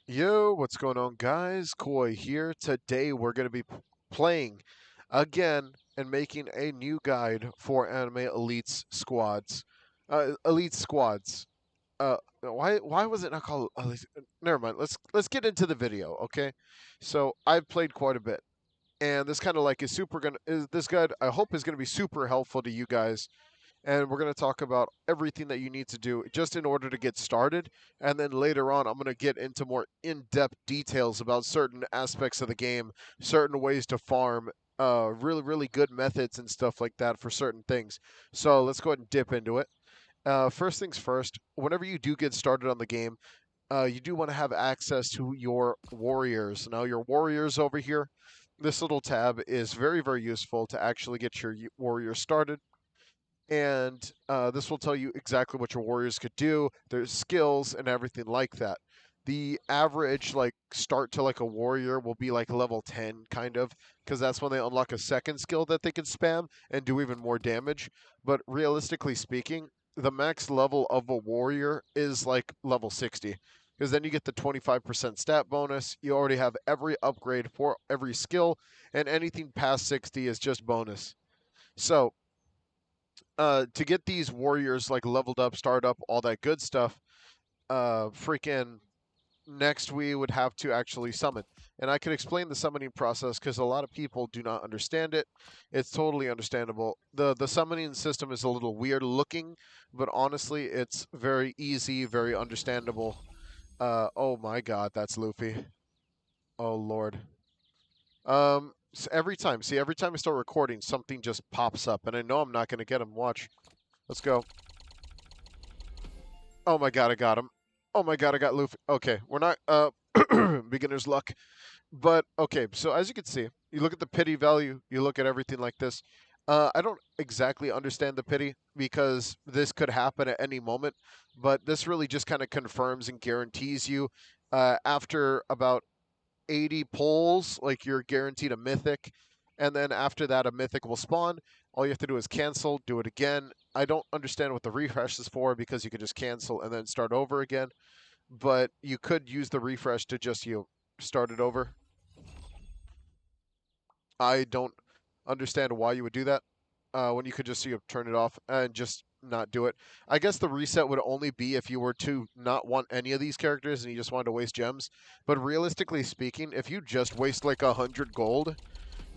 Yo, what's going on, guys? Koi here. Today we're going to be playing again and making a new guide for anime elites squads. Elite squads. Why was it not called elite? Never mind. Let's get into the video, okay? So I've played quite a bit, and this kind of like is super gonna is this guide I hope is gonna be super helpful to you guys, and we're going to talk about everything that you need to do just in order to get started. And then later on, I'm going to get into more in depth details about certain aspects of the game, certain ways to farm, really good methods and stuff like that for certain things. So let's go ahead and dip into it. First things first, whenever you do get started on the game, you do want to have access to your warriors. Now, your warriors over here, this little tab is very useful to actually get your warriors started, and this will tell you exactly what your warriors could do, their skills, and everything like that. The average like start to like a warrior will be like level 10 kind of, because that's when they unlock a second skill that they can spam and do even more damage. But realistically speaking, the max level of a warrior is like level 60, because then you get the 25% stat bonus. You already have every upgrade for every skill, and anything past 60 is just bonus. So to get these warriors like leveled up, start up, all that good stuff, freaking next we would have to actually summon. And I could explain the summoning process because a lot of people do not understand it. It's totally understandable. The summoning system is a little weird looking, but honestly, it's very easy, very understandable. Oh my God, that's Luffy. Oh Lord. Every time I start recording, something just pops up, and I know I'm not gonna get him. Watch. Let's go. Oh my God, I got him. Oh my God, I got Luffy. Okay, we're not beginner's luck. But okay, so as you can see, you look at the pity value, you look at everything like this. I don't exactly understand the pity because this could happen at any moment, but this really just kind of confirms and guarantees you after about 80 pulls, like you're guaranteed a mythic, and then after that, a mythic will spawn. All you have to do is cancel, do it again. I don't understand what the refresh is for because you could just cancel and then start over again, but you could use the refresh to just start it over. I don't understand why you would do that when you could just turn it off and just not do it. I guess the reset would only be if you were to not want any of these characters and you just wanted to waste gems. But realistically speaking, if you just waste like 100 gold,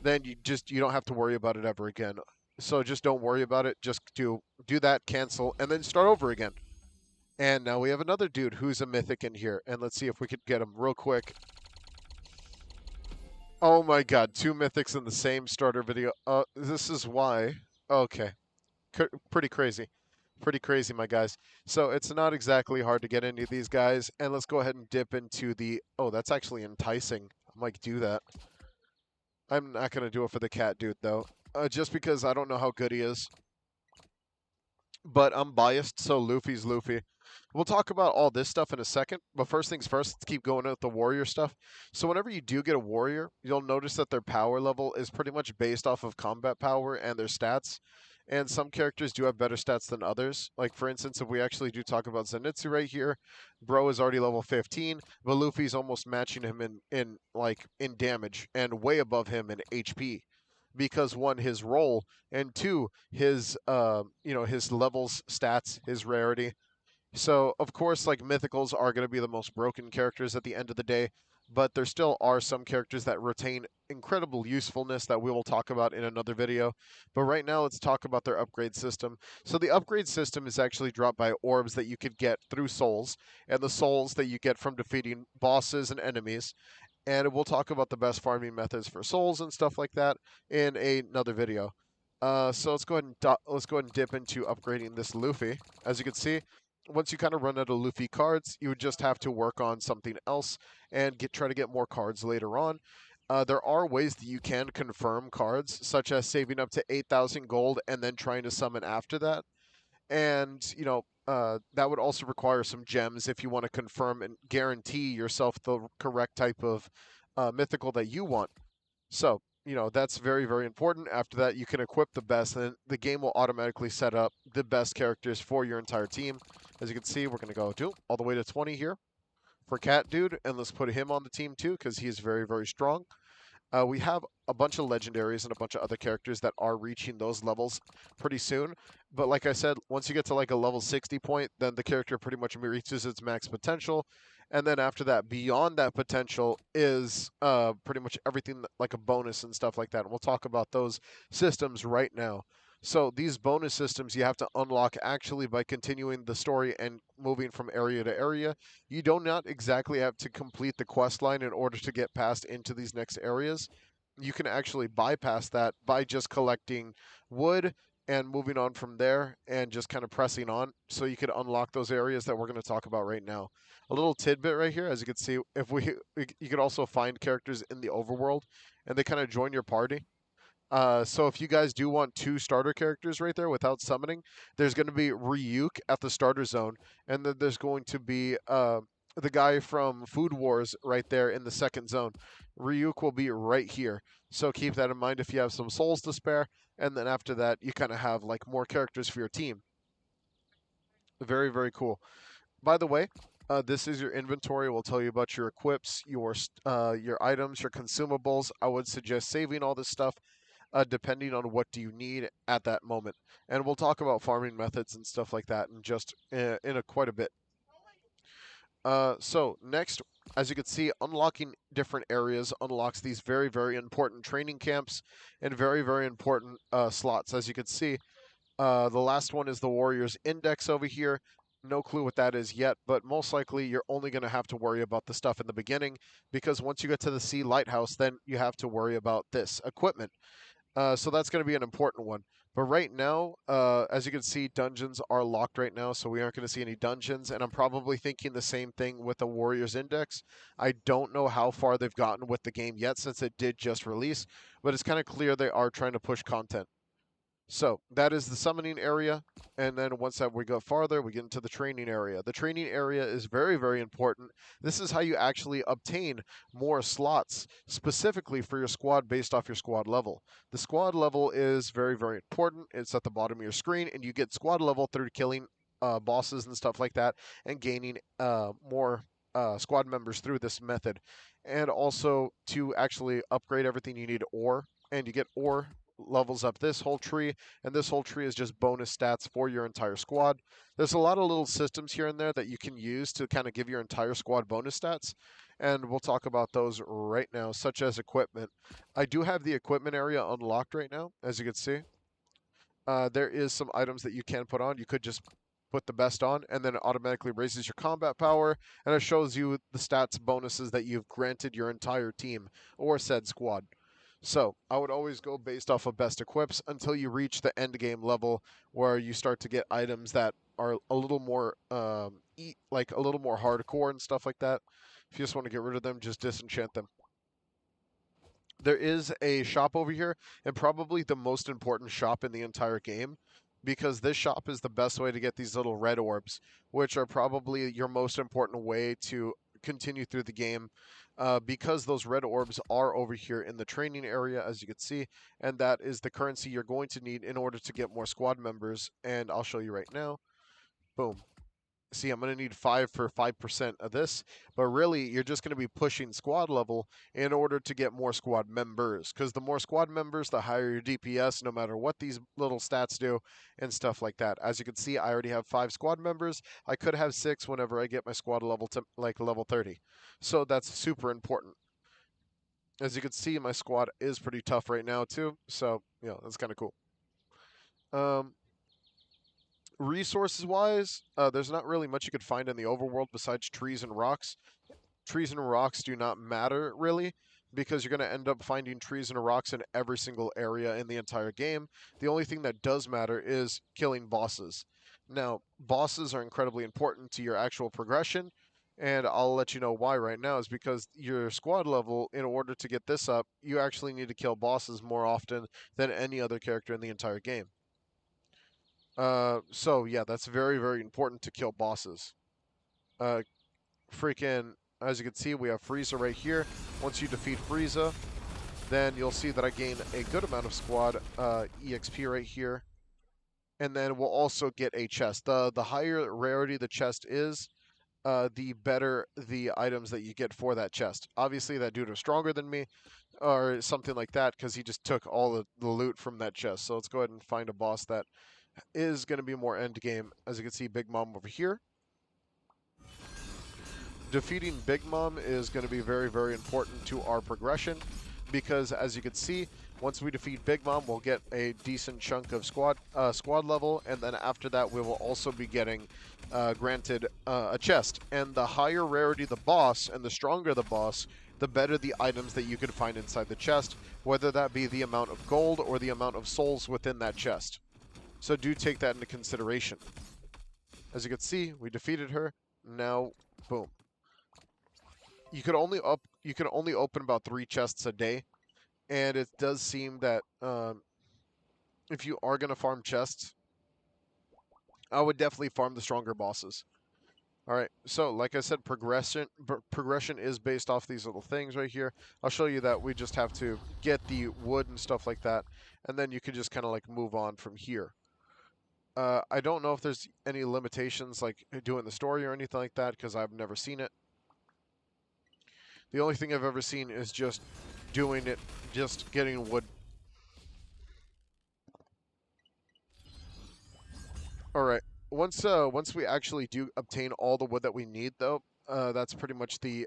then you don't have to worry about it ever again. So just don't worry about it. Just do that, cancel, and then start over again. And now we have another dude who's a mythic in here, and let's see if we could get him real quick. Oh my God, two mythics in the same starter video. This is why. Okay, pretty crazy. Pretty crazy, my guys. So it's not exactly hard to get any of these guys. And let's go ahead and dip into the... Oh, that's actually enticing. I might do that. I'm not going to do it for the cat dude, though. Just because I don't know how good he is. But I'm biased, so Luffy's Luffy. We'll talk about all this stuff in a second, but first things first, let's keep going with the warrior stuff. So whenever you do get a warrior, you'll notice that their power level is pretty much based off of combat power and their stats. And some characters do have better stats than others. Like for instance, if we actually do talk about Zenitsu right here, Bro is already level 15, but Luffy's almost matching him in damage and way above him in HP, because one, his role, and two, his his levels, stats, his rarity. So of course, like mythicals are going to be the most broken characters at the end of the day, but there still are some characters that retain incredible usefulness that we will talk about in another video. But right now, let's talk about their upgrade system. So the upgrade system is actually dropped by orbs that you could get through souls, and the souls that you get from defeating bosses and enemies. And we'll talk about the best farming methods for souls and stuff like that in another video. So let's go ahead and dip into upgrading this Luffy. As you can see, once you kind of run out of Luffy cards, you would just have to work on something else and try to get more cards later on. There are ways that you can confirm cards, such as saving up to 8,000 gold and then trying to summon after that. And that would also require some gems if you want to confirm and guarantee yourself the correct type of mythical that you want. So that's very important. After that, you can equip the best, and the game will automatically set up the best characters for your entire team. As you can see, we're going to go all the way to 20 here. for Cat Dude, and let's put him on the team too because he's very, very strong. We have a bunch of legendaries and a bunch of other characters that are reaching those levels pretty soon. But like I said, once you get to like a level 60 point, then the character pretty much reaches its max potential. And then after that, beyond that potential is pretty much everything like a bonus and stuff like that. And we'll talk about those systems right now. So these bonus systems you have to unlock actually by continuing the story and moving from area to area. You do not exactly have to complete the quest line in order to get past into these next areas. You can actually bypass that by just collecting wood and moving on from there and just kind of pressing on so you could unlock those areas that we're going to talk about right now. A little tidbit right here, as you can see, if you could also find characters in the overworld and they kind of join your party. So if you guys do want 2 starter characters right there without summoning, there's going to be Ryuk at the starter zone, and then there's going to be the guy from Food Wars right there in the second zone. Ryuk will be right here. So keep that in mind if you have some souls to spare, and then after that, you kind of have like more characters for your team. Very, very cool. By the way, this is your inventory. We'll tell you about your equips, your items, your consumables. I would suggest saving all this stuff depending on what do you need at that moment. And we'll talk about farming methods and stuff like that in just quite a bit. So next, as you can see, unlocking different areas unlocks these very, very important training camps and very, very important slots. As you can see, the last one is the Warriors Index over here. No clue what that is yet, but most likely you're only going to have to worry about the stuff in the beginning because once you get to the Sea Lighthouse, then you have to worry about this equipment. So that's going to be an important one. But right now, as you can see, dungeons are locked right now, so we aren't going to see any dungeons. And I'm probably thinking the same thing with the Warriors Index. I don't know how far they've gotten with the game yet since it did just release, but it's kind of clear they are trying to push content. So that is the summoning area, and then once that we go farther, we get into the training area. The training area is very, very important. This is how you actually obtain more slots specifically for your squad based off your squad level. The squad level is very, very important. It's at the bottom of your screen, and you get squad level through killing bosses and stuff like that, and gaining more squad members through this method. And also to actually upgrade everything, you need ore, and you get ore levels up this whole tree, and this whole tree is just bonus stats for your entire squad. There's a lot of little systems here and there that you can use to kind of give your entire squad bonus stats, and we'll talk about those right now, such as equipment. I do have the equipment area unlocked right now, as you can see. There is some items that you can put on. You could just put the best on, and then it automatically raises your combat power, and it shows you the stats bonuses that you've granted your entire team or said squad. So I would always go based off of best equips until you reach the end game level where you start to get items that are a little more like a little more hardcore and stuff like that. If you just want to get rid of them, just disenchant them. There is a shop over here, and probably the most important shop in the entire game, because this shop is the best way to get these little red orbs, which are probably your most important way to continue through the game, because those red orbs are over here in the training area, as you can see, and that is the currency you're going to need in order to get more squad members, and I'll show you right now. Boom. See, I'm going to need 5 for 5% of this, but really you're just going to be pushing squad level in order to get more squad members, because the more squad members, the higher your DPS, no matter what these little stats do and stuff like that. As you can see, I already have 5 squad members. I could have 6 whenever I get my squad level to like level 30. So that's super important. As you can see, my squad is pretty tough right now too, so that's kind of cool. Resources wise, there's not really much you could find in the overworld besides trees and rocks. Trees and rocks do not matter really, because you're going to end up finding trees and rocks in every single area in the entire game. The only thing that does matter is killing bosses. Now, bosses are incredibly important to your actual progression, and I'll let you know why right now, is because your squad level, in order to get this up, you actually need to kill bosses more often than any other character in the entire game. So yeah, that's very, very important to kill bosses. Freaking, as you can see, we have Frieza right here. Once you defeat Frieza, then you'll see that I gain a good amount of squad EXP right here. And then we'll also get a chest. The higher rarity the chest is, the better the items that you get for that chest. Obviously, that dude is stronger than me, or something like that, because he just took all the loot from that chest. So let's go ahead and find a boss that is going to be more end game. As you can see, Big Mom over here. Defeating Big Mom is going to be very, very important to our progression, because as you can see, once we defeat Big Mom, we'll get a decent chunk of squad level, and then after that, we will also be getting granted a chest. And the higher rarity the boss, and the stronger the boss, the better the items that you can find inside the chest, whether that be the amount of gold or the amount of souls within that chest. So do take that into consideration. As you can see, we defeated her. Now, boom. You can only open about 3 chests a day, and it does seem that if you are gonna farm chests, I would definitely farm the stronger bosses. All right, so like I said, progression is based off these little things right here. I'll show you that we just have to get the wood and stuff like that, and then you can just kind of like move on from here. I don't know if there's any limitations like doing the story or anything like that, because I've never seen it. The only thing I've ever seen is just doing it, just getting wood. All right. Once we actually do obtain all the wood that we need, though, that's pretty much the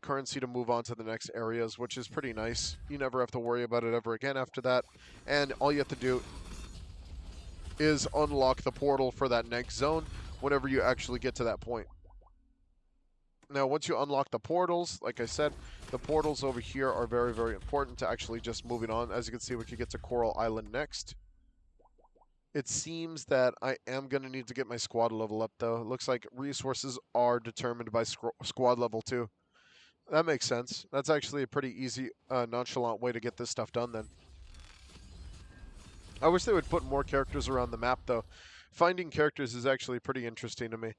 currency to move on to the next areas, which is pretty nice. You never have to worry about it ever again after that, and all you have to do is unlock the portal for that next zone whenever you actually get to that point. Now, once you unlock the portals, like I said, the portals over here are very, very important to actually just moving on. As you can see, we can get to Coral Island next. It seems that I am going to need to get my squad level up, though. It looks like resources are determined by squad level, too. That makes sense. That's actually a pretty easy, nonchalant way to get this stuff done, then. I wish they would put more characters around the map, though. Finding characters is actually pretty interesting to me.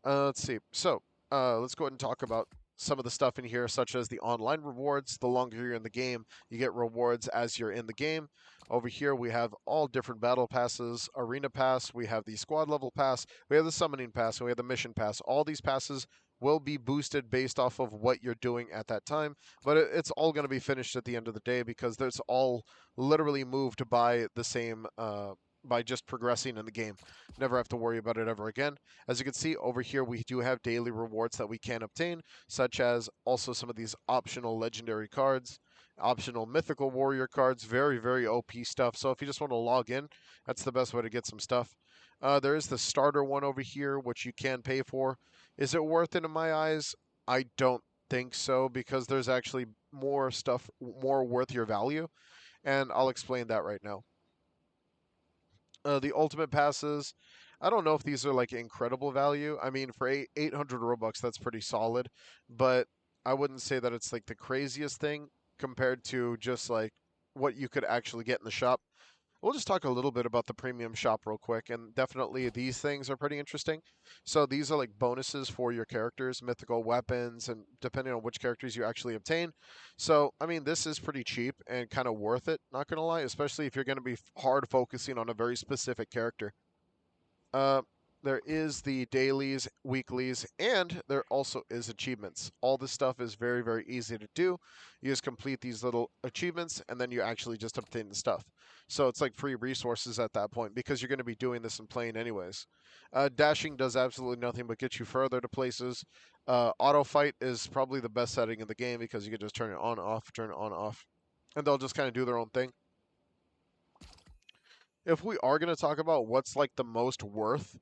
Let's see. So, let's go ahead and talk about some of the stuff in here, such as the online rewards. The longer you're in the game, you get rewards as you're in the game. Over here, we have all different battle passes, arena pass, we have the squad level pass, we have the summoning pass, and we have the mission pass. All these passes will be boosted based off of what you're doing at that time, but it's all going to be finished at the end of the day, because there's all literally moved by the same by just progressing in the game. Never have to worry about it ever again. As you can see over here, we do have daily rewards that we can obtain, such as also some of these optional legendary cards, optional mythical warrior cards, very, very OP stuff. So if you just want to log in, that's the best way to get some stuff. There is the starter one over here, which you can pay for. Is it worth it in my eyes? I don't think so, because there's actually more stuff, more worth your value, and I'll explain that right now. The ultimate passes, I don't know if these are like incredible value. I mean, for 800 Robux, that's pretty solid, but I wouldn't say that it's like the craziest thing compared to just like what you could actually get in the shop. We'll just talk a little bit about the premium shop real quick, and definitely these things are pretty interesting. So these are like bonuses for your characters, mythical weapons, and depending on which characters you actually obtain. So, I mean, this is pretty cheap and kind of worth it, not going to lie, especially if you're going to be hard focusing on a very specific character. Uh, there is the dailies, weeklies, and there also is achievements. All this stuff is very, very easy to do. You just complete these little achievements, and then you actually just obtain the stuff. So it's like free resources at that point, because you're going to be doing this and playing anyways. Dashing does absolutely nothing but get you further to places. Auto fight is probably the best setting in the game, because you can just turn it on, off, and they'll just kind of do their own thing. If we are going to talk about what's like the most worth,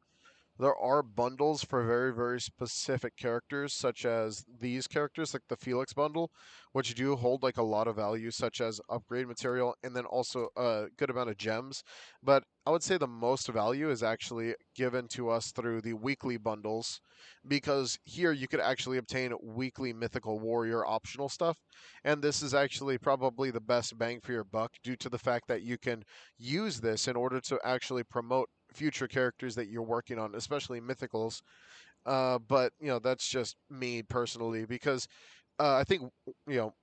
there are bundles for very, very specific characters, such as these characters, like the Felix bundle, which do hold like a lot of value, such as upgrade material and then also a good amount of gems. But I would say the most value is actually given to us through the weekly bundles, because here you could actually obtain weekly mythical warrior optional stuff. And this is actually probably the best bang for your buck, due to the fact that you can use this in order to actually promote future characters that you're working on, especially mythicals. But that's just me personally, because I think you know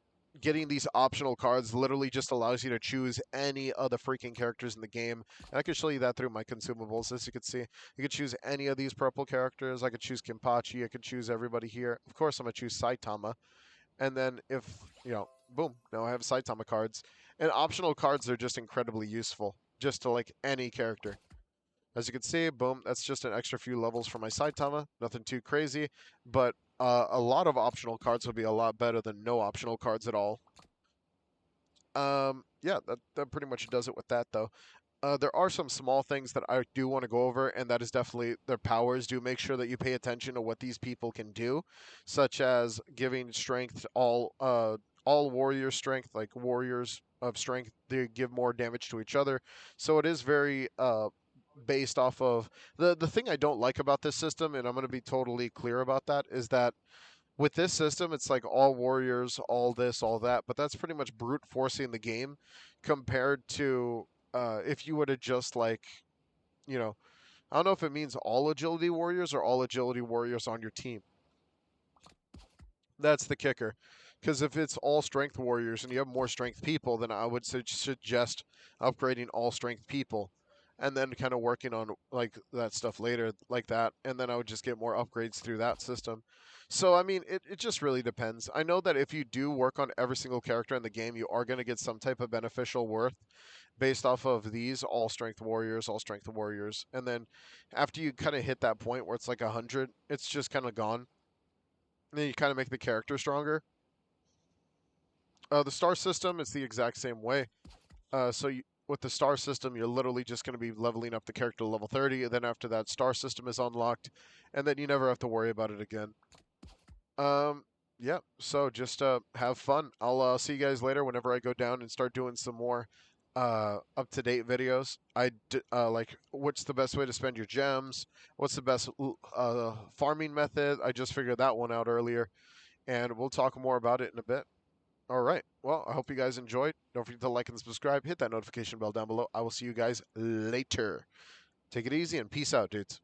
getting these optional cards literally just allows you to choose any of the freaking characters in the game. And I can show you that through my consumables. As you can see, you could choose any of these purple characters. I could choose Kimpachi. I could choose everybody here. Of course, I'm going to choose Saitama. And then if, boom, now I have Saitama cards. And optional cards are just incredibly useful, just to like any character. As you can see, boom, that's just an extra few levels for my Saitama. Nothing too crazy, but a lot of optional cards would be a lot better than no optional cards at all. Yeah, that pretty much does it with that, though. There are some small things that I do want to go over, and that is definitely their powers. Do make sure that you pay attention to what these people can do, such as giving strength to all warrior strength, like warriors of strength, they give more damage to each other. So it is very based off of the thing I don't like about this system, and I'm going to be totally clear about that, is that with this system, it's like all warriors, all this, all that, but that's pretty much brute forcing the game compared to if you would have just like, you know, I don't know if it means all agility warriors or all agility warriors on your team. That's the kicker. Because if it's all strength warriors and you have more strength people, then I would suggest upgrading all strength people and then kind of working on like that stuff later like that. And then I would just get more upgrades through that system. So, I mean, it just really depends. I know that if you do work on every single character in the game, you are going to get some type of beneficial worth based off of these all strength warriors. And then after you kind of hit that point where it's like 100, it's just kind of gone. And then you kind of make the character stronger. The star system is the exact same way. With the star system, you're literally just going to be leveling up the character to level 30, and then after that, star system is unlocked, and then you never have to worry about it again. Um, yeah, so just have fun. I'll see you guys later whenever I go down and start doing some more up-to-date videos. Like what's the best way to spend your gems? What's the best farming method? I just figured that one out earlier, and we'll talk more about it in a bit. All right. Well, I hope you guys enjoyed. Don't forget to like and subscribe. Hit that notification bell down below. I will see you guys later. Take it easy and peace out, dudes.